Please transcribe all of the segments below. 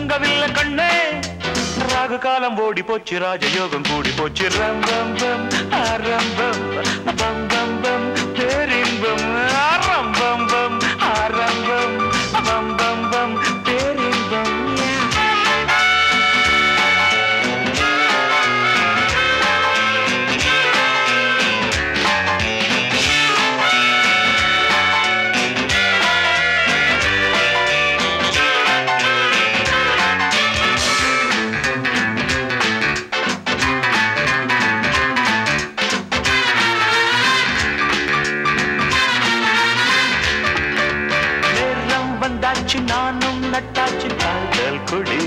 தூங்கவில்லை கண்ணே ராகு காலம் ஓடி போச்சு ராஜயோகம் கூடி போச்சு ரம்பம் பம் ஆரம்பம் பம் பம் பம் பேரின்பம் ஆரம்பம் பம் ஆரம்பம் பம் பம் பம் பேரின்பம் நானும் நட்டாச்சு காதல் கொடி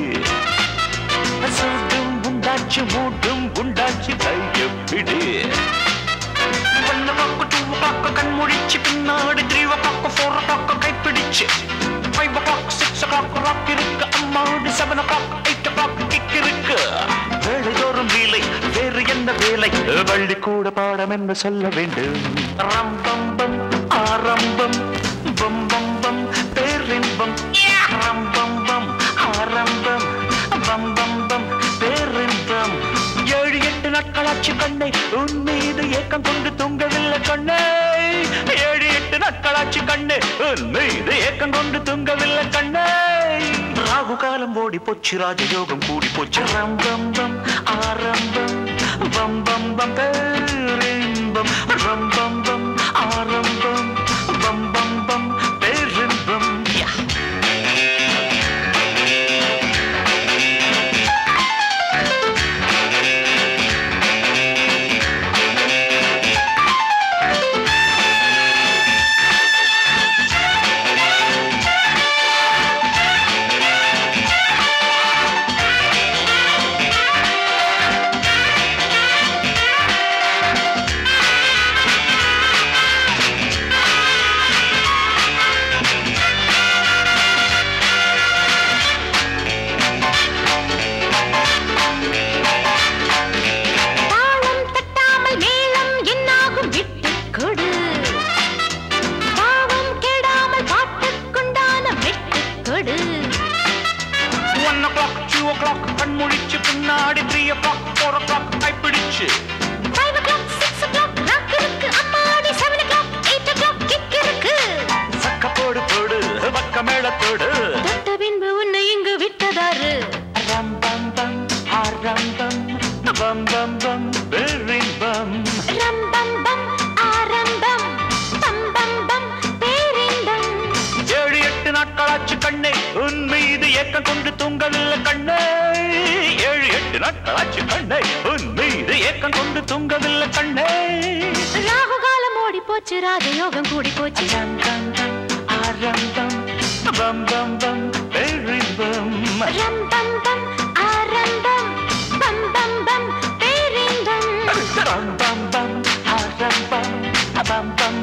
சூடும் உண்டாச்சு மூடும் உண்டாச்சு கையப்பிடி 1 o'clock 2 o'clock கண் முடிச்சு பின்னாடி 3 o'clock 4 o'clock கைப்பிடிச்சு 5 o'clock 6 o'clock ராக் இருக்கு அம்மாடி 7 o'clock 8 o'clock கிக் இருக்கு வேலைதோறும் வேலை வேறு என்ன வேலை வள்ளி கூட பாடம் என்ன சொல்ல வேண்டும் ரம்பம் பம் ஆரம்பம் பம் பம் பம் பேரின்பம் ரம்பம் பம் ஆரம்பம் பம் பம் பம் பேரின்பம் 7-8 நாட்களாச்சு கண்ணை உன் மீது ஏக்கம் கொண்டு தூங்கவில்லை கண்ணே 7-8 நாட்களாச்சு கண்ணே உன் மீது ஏக்கம் கொண்டு தூங்கவில்லை கண்ணே ராகு காலம் ஓடி போச்சு ராஜயோகம் கூடி போச்சு ரம்பம் பம் ஆரம்பம் பம் பம் பம் பேரின்பம் ரம்பம் பம் ஆரம்பம் பம் பம் பம் பேரின்பம் கண்முழிச்சு பின்னாடி 3 o'clock 4 o'clock கைப்பிடிச்சு 5 o'clock 6 o'clock ராக் இருக்கு அம்மாடி 7 o'clock 8 o'clock கிக் இருக்கு சக்க போடு போடு பக்க மேளத்தோடு தொட்ட பின்பு உன்னை இங்கு விட்டதாரு ரம்பம் பம் ஆரம்பம் பம் பம் பம் பேரின்பம் ரம்பம் பம் ஆரம்பம் பம் பம் பம் பேரின்பம் 7-8 நாட்களாச்சு கண்ணே உன் மீது ஏக்கம் கொண்டு தூங்கவில்லை கண்ணே 7-8 நாட்களாச்சு கண்ணே உன் மீது ஏக்கம் கொண்டு தூங்கவில்லை கண்ணே ராகு காலம் ஓடி போச்சு ராஜயோகம் கூடி போச்சு ரம்பம் பம் ஆரம்பம் பம் பம் பம் பேரின்பம் ரம்பம் பம் ஆரம்பம் பம் பம் பம் பேரின்பம் ரம்பம் பம் ஆரம்பம் பம் பம்